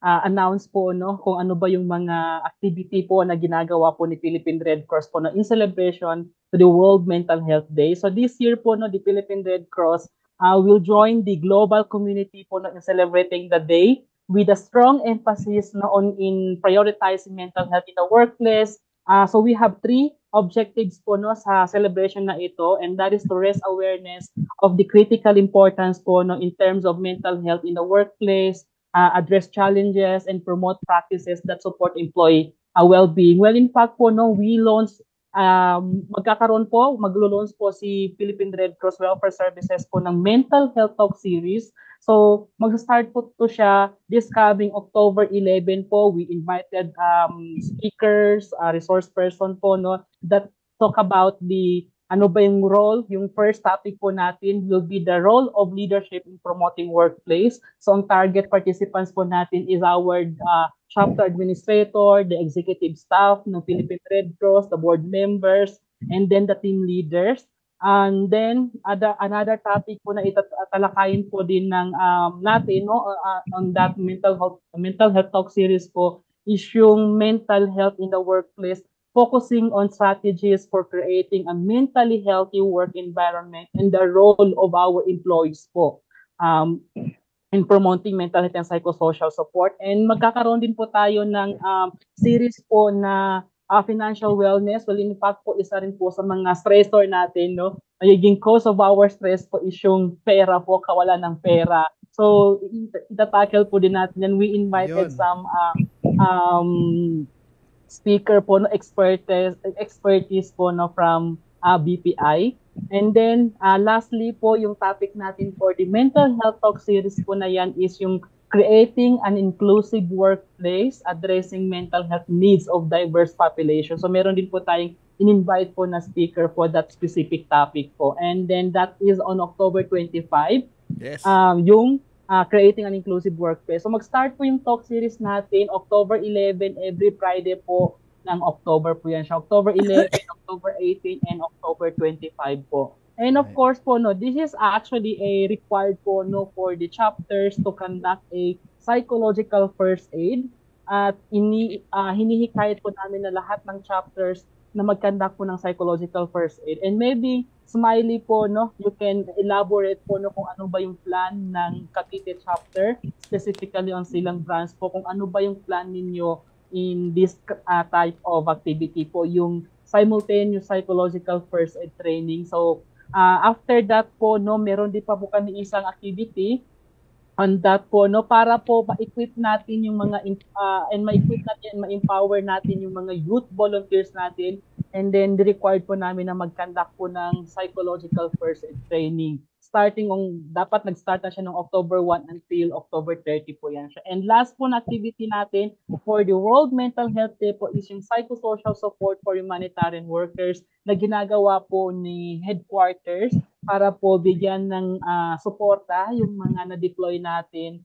S4: announce po, no, kung ano ba yung mga activity po na ginagawa po ni Philippine Red Cross po, no, in celebration to the World Mental Health Day. So this year po, no, the Philippine Red Cross will join the global community po, no, in celebrating the day, with a strong emphasis on in prioritizing mental health in the workplace. So we have 3 objectives po, no, sa celebration na ito, and that is to raise awareness of the critical importance po, no, in terms of mental health in the workplace, address challenges, and promote practices that support employee well-being. Well, in fact po, no, we launched maglo-launch po si Philippine Red Cross Welfare Services po ng Mental Health Talk Series So, mag-start po to siya this coming October 11 po. We invited speakers, resource person po, no, that talk about the ano ba yung role. Yung first topic po natin will be the role of leadership in promoting workplace. So, ang target participants po natin is our chapter administrator, the executive staff ng Philippine Red Cross, the board members, and then the team leaders. And then another topic po na itatalakayin po din ng natin, no, on that mental health talk series po is yung mental health in the workplace, focusing on strategies for creating a mentally healthy work environment and the role of our employees po in promoting mental health and psychosocial support. And magkakaroon din po tayo ng series po na financial wellness. Well, in fact po, isa rin po sa mga stressor natin, no? Nagiging cause of our stress po is yung pera po, kawalan ng pera. So, itatackle po din natin yan. We invited some speaker po, no, expertise po, no, from BPI. And then, lastly po, yung topic natin for the mental health talk series po na yan is yung creating an inclusive workplace, addressing mental health needs of diverse population. So meron din po tayong in-invite po na speaker for that specific topic po. And then that is on October 25.
S2: Yes.
S4: Yung creating an inclusive workplace. So mag-start po yung talk series natin October 11, every Friday po ng October po yan siya. October 11, October 18, and October 25 po. And of course po, no, this is actually a required po, no, for the chapters to conduct a psychological first aid. At hinihikayat po namin na lahat ng chapters na mag-conduct po ng psychological first aid. And maybe, Smiley po, no, you can elaborate po, no, kung ano ba yung plan ng Cavite chapter, specifically on Silang branch po, kung ano ba yung plan ninyo in this type of activity po, yung simultaneous psychological first aid training. So, after that po, no, meron din pa po kami isang activity on that po, no, para po ma-equip natin yung mga ma-equip natin, ma-empower natin yung mga youth volunteers natin, and then required po namin na mag-conduct po ng psychological first aid training. Dapat nag-start na siya noong October 1 until October 30 po yan siya. And last po na activity natin for the World Mental Health Day po is yung psychosocial support for humanitarian workers na ginagawa po ni headquarters para po bigyan ng suporta yung mga na-deploy natin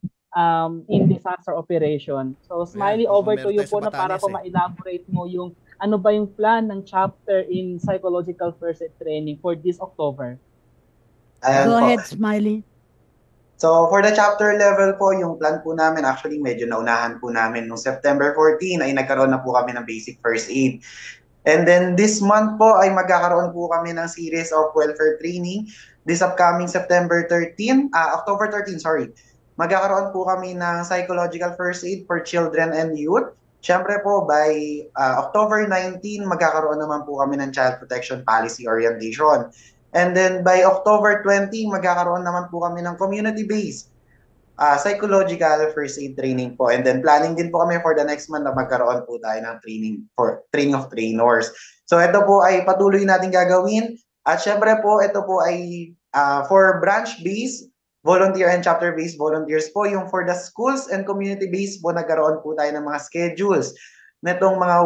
S4: in disaster operation. So Smiley, over to you po na para po ma-elaborate mo yung ano ba yung plan ng chapter in psychological first aid training for this October.
S3: Go ahead, Smiley.
S5: So, for the chapter level po, yung plan po namin, actually medyo naunahan po namin. Noong September 14 ay nagkaroon na po kami ng basic first aid. And then this month po ay magkakaroon po kami ng series of welfare training. This upcoming October 13, magkakaroon po kami ng psychological first aid for children and youth. Siyempre po, by October 19, magkakaroon naman po kami ng child protection policy orientation. And then by October 20, magkakaroon naman po kami ng community-based psychological first aid training po. And then planning din po kami for the next month na magkaroon po tayo ng training of trainers. So ito po ay patuloy natin gagawin. At syempre po, ito po ay for branch-based, volunteer and chapter-based volunteers po. Yung for the schools and community-based po, nagkaroon po tayo ng mga schedules nitong mga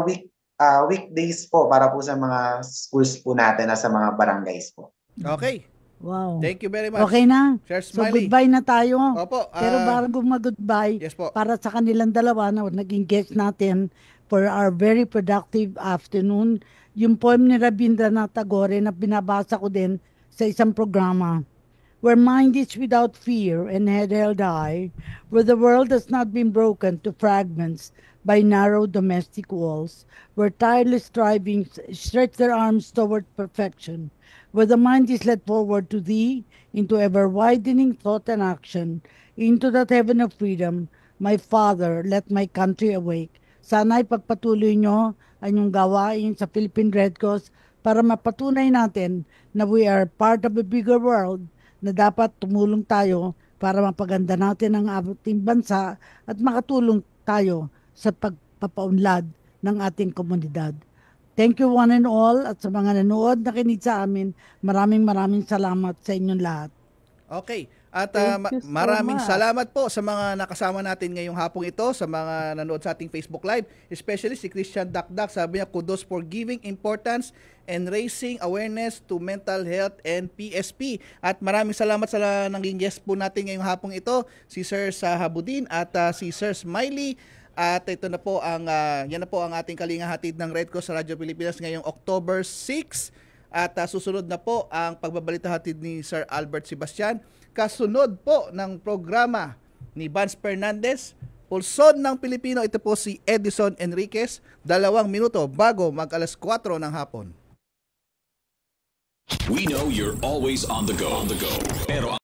S5: weekdays po para po sa mga schools po natin at sa mga barangays po.
S2: Okay.
S3: Wow.
S2: Thank you very much.
S3: Okay na.
S2: Sir
S3: So
S2: Smiley.
S3: goodbye na tayo.
S2: Opo.
S3: Pero bago mag-goodbye,
S2: Yes po.
S3: para sa kanilang dalawa na naging guest natin for our very productive afternoon, yung poem ni Rabindranath Tagore na binabasa ko din sa isang programa. Where mind is without fear and head held high, where the world has not been broken to fragments by narrow domestic walls, where tireless striving stretch their arms toward perfection, where the mind is led forward to thee, into ever-widening thought and action, into that heaven of freedom, my Father, let my country awake. Sana'y pagpatuloy nyo ang inyong gawain sa Philippine Red Cross para mapatunay natin na we are part of a bigger world, na dapat tumulong tayo para mapaganda natin ang ating bansa at makatulong tayo sa pagpapaunlad ng ating komunidad. Thank you one and all, at sa mga nanood na kinig sa amin, maraming salamat sa inyong lahat.
S2: Okay. At
S3: Thank you so
S2: maraming
S3: much.
S2: salamat po sa mga nakasama natin ngayong hapong ito, sa mga nanood sa ating Facebook Live, especially si Christian Dakdak. Sabi niya, kudos for giving importance and raising awareness to mental health and PSP. At maraming salamat sa naging guest po natin ngayong hapong ito, si Sir Sahabudin at si Sir Smiley. At ito na po yan na po ang ating Kalinga Hatid ng Red Cross sa Radyo Pilipinas ngayong October 6. At susunod na po ang pagbabalita hatid ni Sir Albert Sebastian. Kasunod po ng programa ni Vance Fernandez. Pulsod ng Pilipino, ito po si Edison Enriquez. 2 minuto bago mag alas 4 ng hapon.
S1: We know you're always on the go. Pero